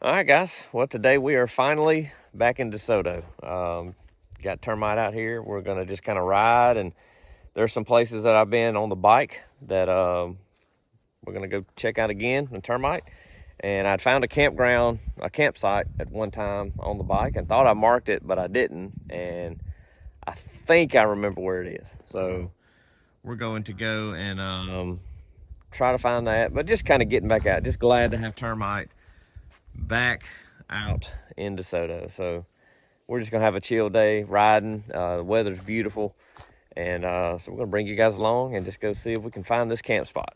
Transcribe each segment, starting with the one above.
All right, guys. Well, today we are finally back in DeSoto. Got termite out here. We're going to just kind of ride, and there's some places that I've been on the bike that we're going to go check out again in termite. And I'd found a campsite at one time on the bike and thought I marked it, but I didn't. And I think I remember where it is. So we're going to go and try to find that, but just kind of getting back out. Just glad to have termite back out in DeSoto. So we're just gonna have a chill day riding. The weather's beautiful, and so we're gonna bring you guys along and just go see if we can find this camp spot.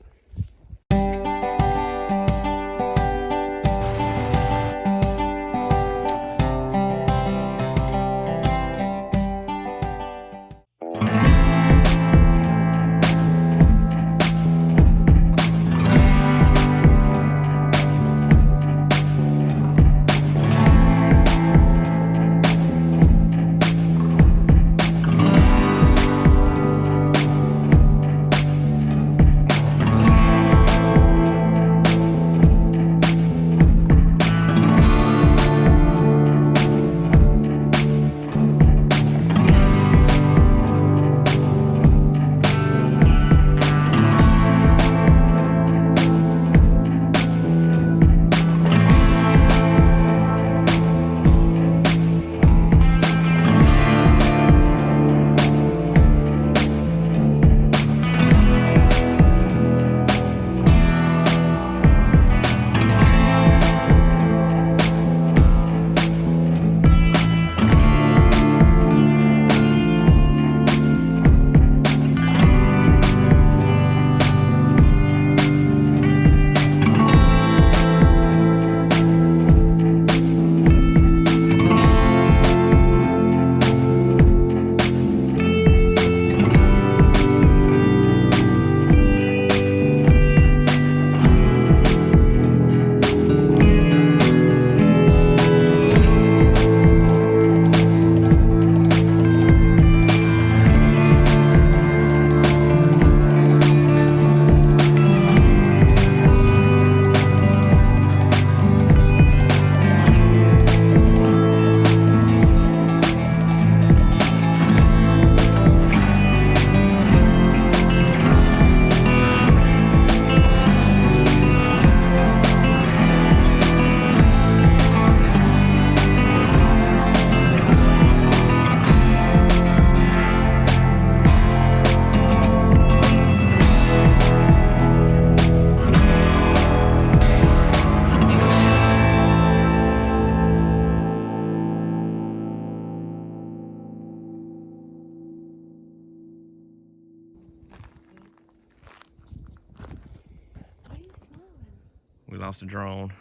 We lost a drone.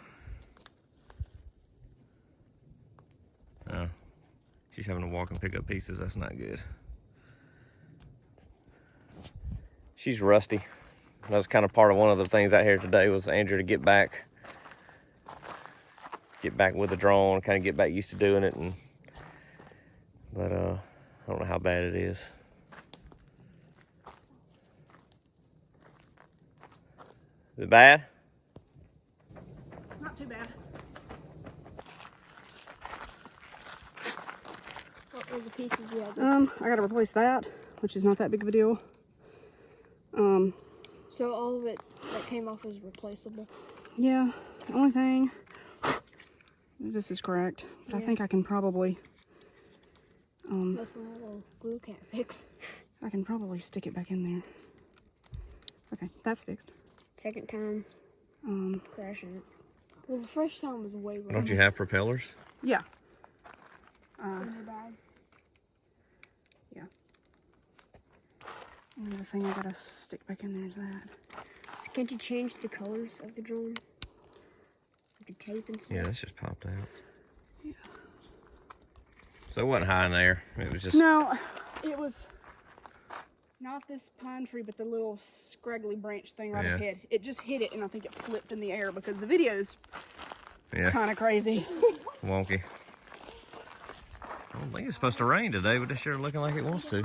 She's having to walk and pick up pieces. That's not good. She's rusty. That was kind of part of one of the things out here today was Andrew to get back with the drone, kind of get back used to doing it. But I don't know how bad it is. Is it bad? Not too bad. What were the pieces you had? I gotta replace that, which is not that big of a deal. So all of it that came off is replaceable? Yeah, the only thing, this is correct, but yeah. I think I can probably, Nothing a little glue can't fix. I can probably stick it back in there. Okay, that's fixed. Second time crashing it. Well, the first time was way worse. Don't you have propellers? Yeah. In your bag? Yeah. And the thing I gotta stick back in there is that. So can't you change the colors of the drone? Like the tape and stuff? Yeah, that's just popped out. Yeah. So it wasn't high in there. It was just... No, it was not this pine tree, but the little scraggly branch thing right ahead. It just hit it, and I think it flipped in the air because the video's kind of crazy. Wonky. I don't think it's supposed to rain today, but it's sure looking like it wants to.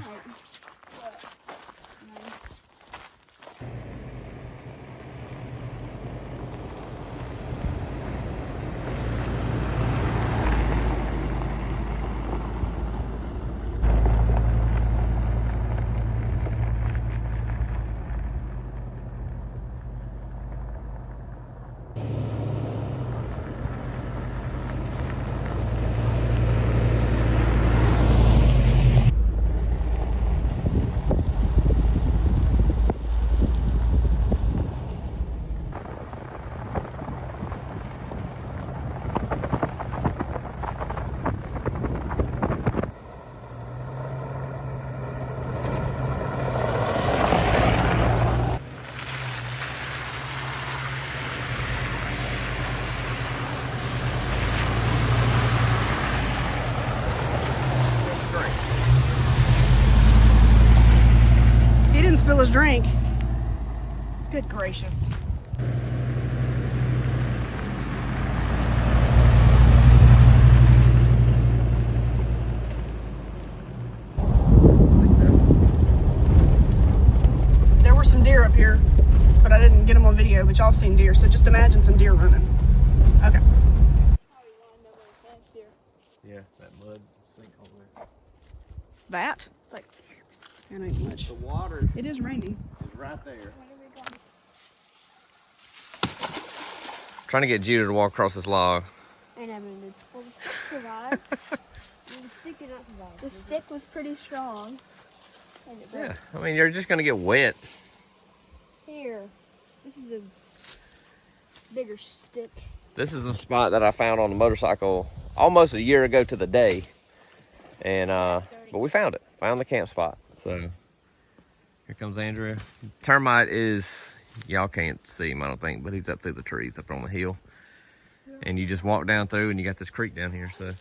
spill his drink. Good gracious. There were some deer up here, but I didn't get them on video, but y'all have seen deer, so just imagine some deer running. Okay. Yeah, that mud sinkhole there. That? It's like, That ain't much. The water It is raining. is right there. Trying to get Judah to walk across this log. and I mean, well, the stick survived. I mean, the stick did not survive. The stick was pretty strong. And it broke. Yeah, I mean, you're just going to get wet. Here, this is a bigger stick. This is a spot that I found on the motorcycle almost a year ago to the day. And, but we found it. Found the camp spot. So, here comes Andrea. Termite is, y'all can't see him, I don't think, but he's up through the trees up on the hill. And you just walk down through and you got this creek down here, so.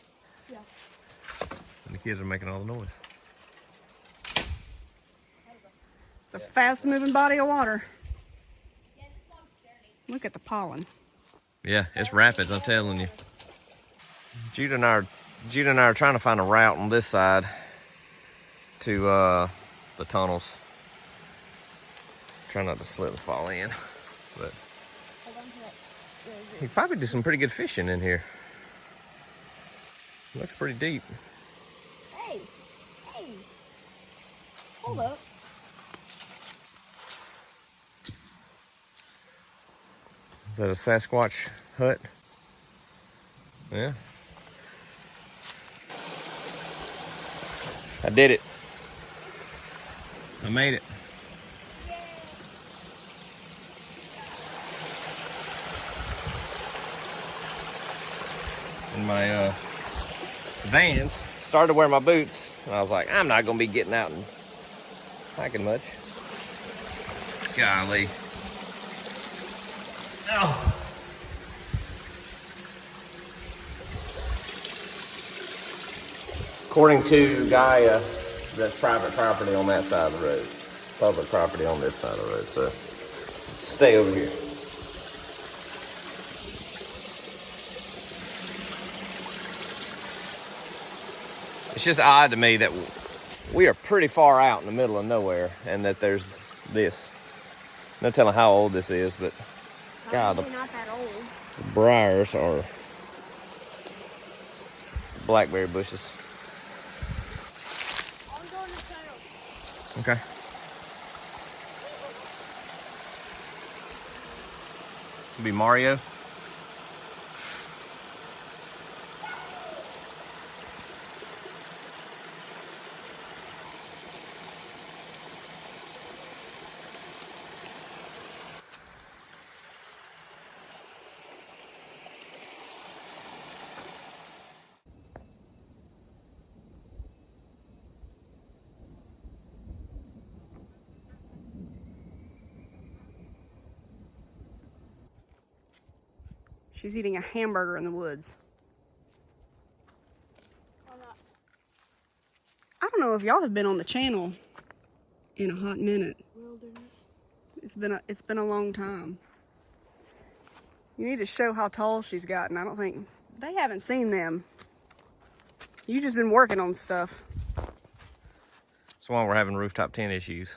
Yeah. And the kids are making all the noise. It's a fast moving body of water. Look at the pollen. Yeah, it's rapids, I'm telling you. Judah and I are trying to find a route on this side to the tunnels. Try not to slip and fall in, but you could probably do some pretty good fishing in here. Looks pretty deep. Hey, hold up. Is that a Sasquatch hut? Yeah. I did it. I made it. And my Vans started to wear my boots, and I was like, I'm not gonna be getting out and hiking much. Golly. Oh. According to Gaia, that's private property on that side of the road. Public property on this side of the road, so stay over here. It's just odd to me that we are pretty far out in the middle of nowhere and that there's this. No telling how old this is, but God, Probably not that old. the briars are blackberry bushes. I'm going to tail. Okay. It'll be Mario. She's eating a hamburger in the woods. I'm not. I don't know if y'all have been on the channel in a hot minute. Wilderness. It's been a long time. You need to show how tall she's gotten. I don't think they haven't seen them. You've just been working on stuff. That's why we're having rooftop tent issues.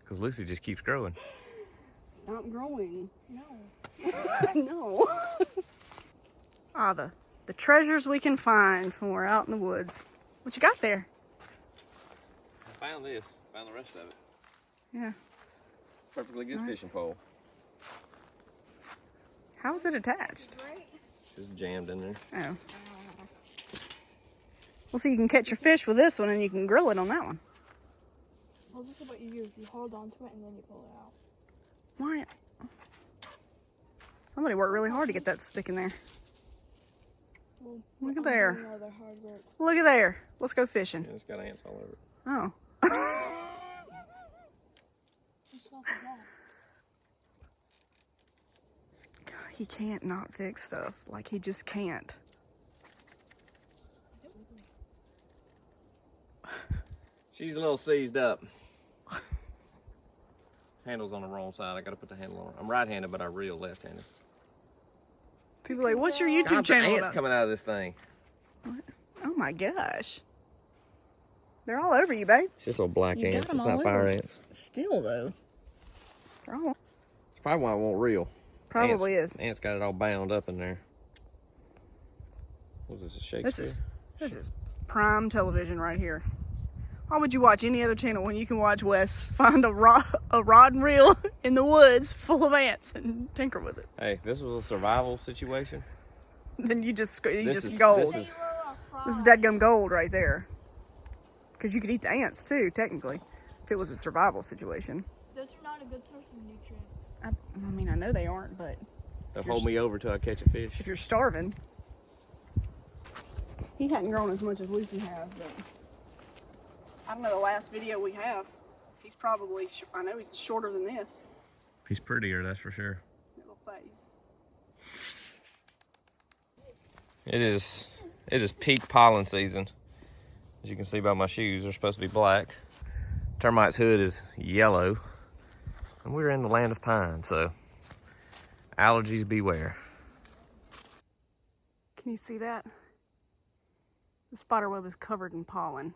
Because Lucy just keeps growing. Stop growing. No. No. The treasures we can find when we're out in the woods. What you got there? I found this. Found the rest of it. Yeah. Perfectly good Nice. fishing pole. How is it attached? Right? Just jammed in there. Oh. Well, so you can catch your fish with this one and you can grill it on that one. Well, this is what you do. You hold on to it and then you pull it out. Why? Somebody worked really hard to get that stick in there. Well, Look at I'm there. doing all the hard work. Look at there. Let's go fishing. Yeah, it's got ants all over it. Oh. Whose fault is that? He can't not fix stuff. Like, he just can't. She's a little seized up. Handle's on the wrong side. I gotta put the handle on. I'm right-handed, but I reel left-handed. People are like, what's your YouTube God, channel the ants about? coming out of this thing. What? Oh my gosh. They're all over you, babe. It's just little black You got ants. them It's all not fire over. ants. Still though. They're all... It's probably why I won't reel. Probably ants, is. Ants got it all bound up in there. What is this, Shakespeare? This is prime television right here. Why would you watch any other channel when you can watch Wes find a rod and reel in the woods full of ants and tinker with it? Hey, this was a survival situation. Then you just gold. This This is dadgum gold right there. Because you could eat the ants too, technically, if it was a survival situation. Those are not a good source of nutrients. I mean, I know they aren't, but They'll hold me over till I catch a fish. if you're starving. He hadn't grown as much as Lucy has, but I don't know the last video we have. He's probably, I know he's shorter than this. He's prettier, that's for sure. Little face. It is peak pollen season. As you can see by my shoes, they're supposed to be black. Termite's hood is yellow. And we're in the land of pine, so allergies beware. Can you see that? The spiderweb is covered in pollen.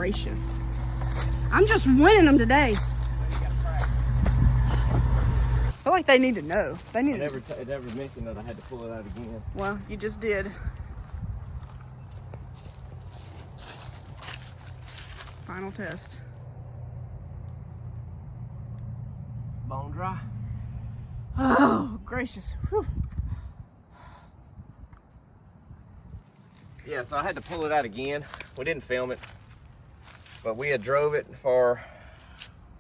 gracious. I'm just winning them today. I feel like they need to know. They need It never mentioned that I had to pull it out again. Well, you just did. Final test. Bone dry. Oh, gracious. Whew. Yeah, so I had to pull it out again. We didn't film it, but we had drove it for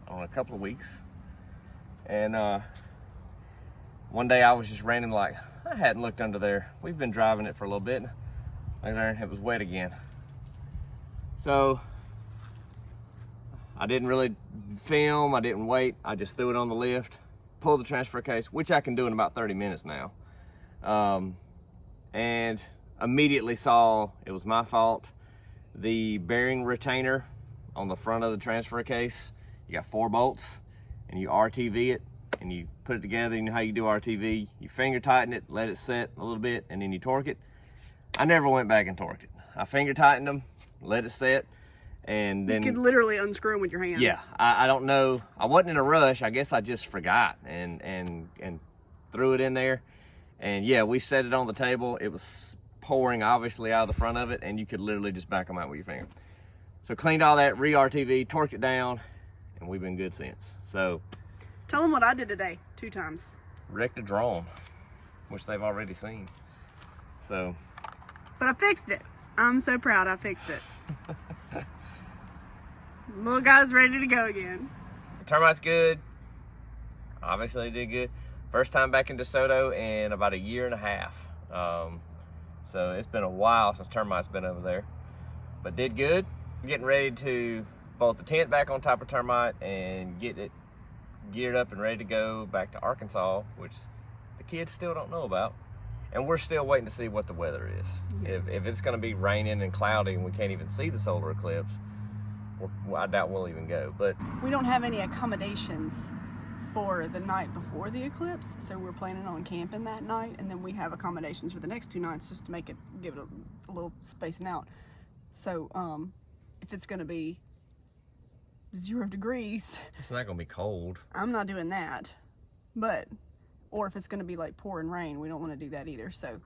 a couple of weeks. And one day I was just random, like, I hadn't looked under there. We've been driving it for a little bit. I learned it was wet again. So I didn't really film, I didn't wait. I just threw it on the lift, pulled the transfer case, which I can do in about 30 minutes now. And immediately saw it was my fault. The bearing retainer on the front of the transfer case, you got 4 bolts and you RTV it and you put it together. You know how you do RTV? You finger tighten it, let it set a little bit, and then you torque it. I never went back and torqued it. I finger tightened them, let it set, and then... You could literally unscrew them with your hands. Yeah, I don't know. I wasn't in a rush. I guess I just forgot and threw it in there. And yeah, we set it on the table. It was pouring obviously out of the front of it, and you could literally just back them out with your finger. So cleaned all that, re-RTV, torqued it down, and we've been good since. So tell them what I did today, 2 times. Wrecked a drone, which they've already seen. So, but I fixed it. I'm so proud I fixed it. Little guy's ready to go again. Termite's good. Obviously did good. First time back in DeSoto in about 1.5 years. So it's been a while since termite's been over there, but did good. Getting ready to bolt the tent back on top of termite and get it geared up and ready to go back to Arkansas, which the kids still don't know about. And we're still waiting to see what the weather is. Yeah. If it's going to be raining and cloudy and we can't even see the solar eclipse, I doubt we'll even go. But we don't have any accommodations for the night before the eclipse, so we're planning on camping that night, and then we have accommodations for the next 2 nights just to make it, give it a little spacing out. So if it's going to be 0 degrees, it's not going to be cold. I'm not doing that. But or if it's going to be like pouring rain, we don't want to do that either. So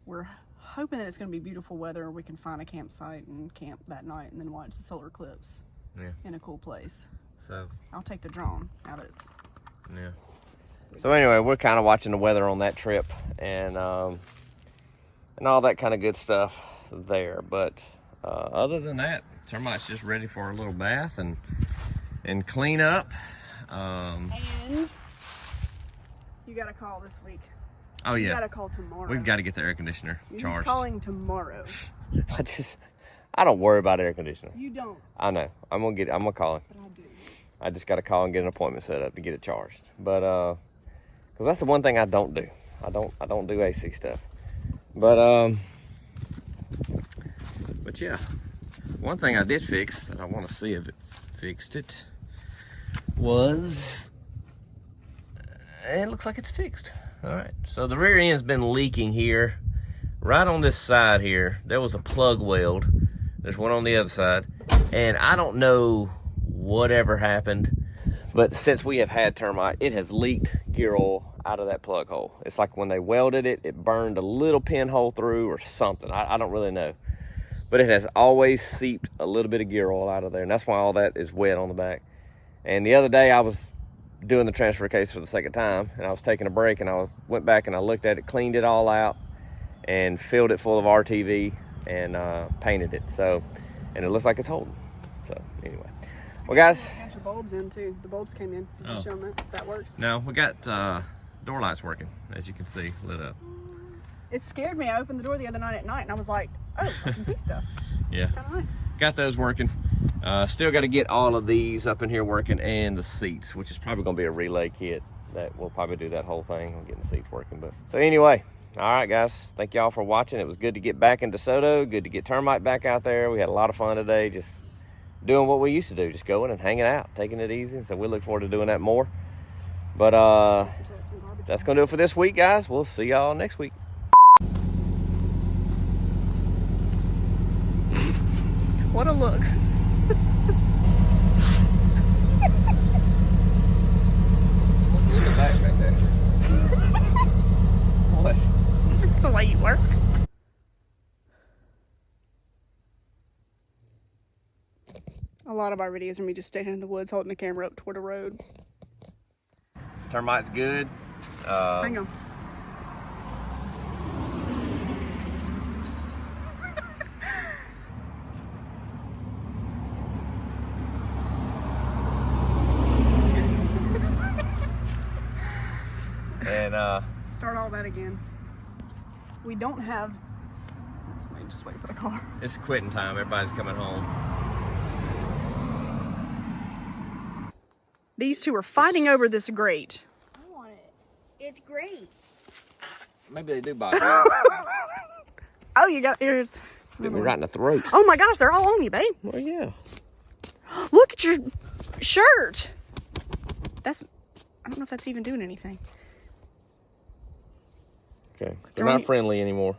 we're hoping that it's going to be beautiful weather. We can find a campsite and camp that night and then watch the solar eclipse in a cool place. So I'll take the drone now that it's... Yeah. So anyway, we're kind of watching the weather on that trip and all that kind of good stuff there. But other than that, termite's just ready for a little bath and clean up. And you got a call this week. Oh yeah. You got to call tomorrow. We've got to get the air conditioner charged. He's calling tomorrow. I don't worry about air conditioning. You don't. I know. I'm gonna call him. But I do. I just got to call and get an appointment set up to get it charged. But because that's the one thing I don't do. I don't do AC stuff. But yeah, one thing I did fix that I want to see if it fixed it was, it looks like it's fixed. All right, so the rear end's been leaking here. Right on this side here, there was a plug weld. There's one on the other side. And I don't know whatever happened, but since we have had termite, it has leaked gear oil out of that plug hole. It's like when they welded it, it burned a little pinhole through or something. I don't really know. But it has always seeped a little bit of gear oil out of there, and that's why all that is wet on the back. And the other day I was doing the transfer case for the second time, and I was taking a break, and went back and I looked at it, cleaned it all out, and filled it full of RTV and painted it. So, and it looks like it's holding. So anyway, well guys, got your bulbs in too. The bulbs came in. Did you show them that works? No, we got door lights working, as you can see, lit up. It scared me. I opened the door the other night at night, and I was like, oh, I can see stuff. Yeah, it's kind of nice. Got those working. Still got to get all of these up in here working, and the seats, which is probably going to be a relay kit. That we'll probably do that whole thing on getting the seats working. But so anyway, all right guys, thank y'all for watching. It was good to get back in DeSoto. Good to get termite back out there. We had a lot of fun today, just doing what we used to do, just going and hanging out, taking it easy. So we look forward to doing that more. But that's gonna do it for this week, guys. We'll see y'all next week. What a look. What? That's the way you work. A lot of our videos are me just standing in the woods holding the camera up toward a road. Termite's good. Hang on. And start all that again. We don't have. Just wait for the car. It's quitting time. Everybody's coming home. These two are fighting over this grate. I want it. It's great. Maybe they do bite. Oh, you got ears. Bit me right in the throat. Oh my gosh, they're all on you, babe. Well, yeah. Look at your shirt. I don't know if that's even doing anything. Okay. They're not friendly anymore.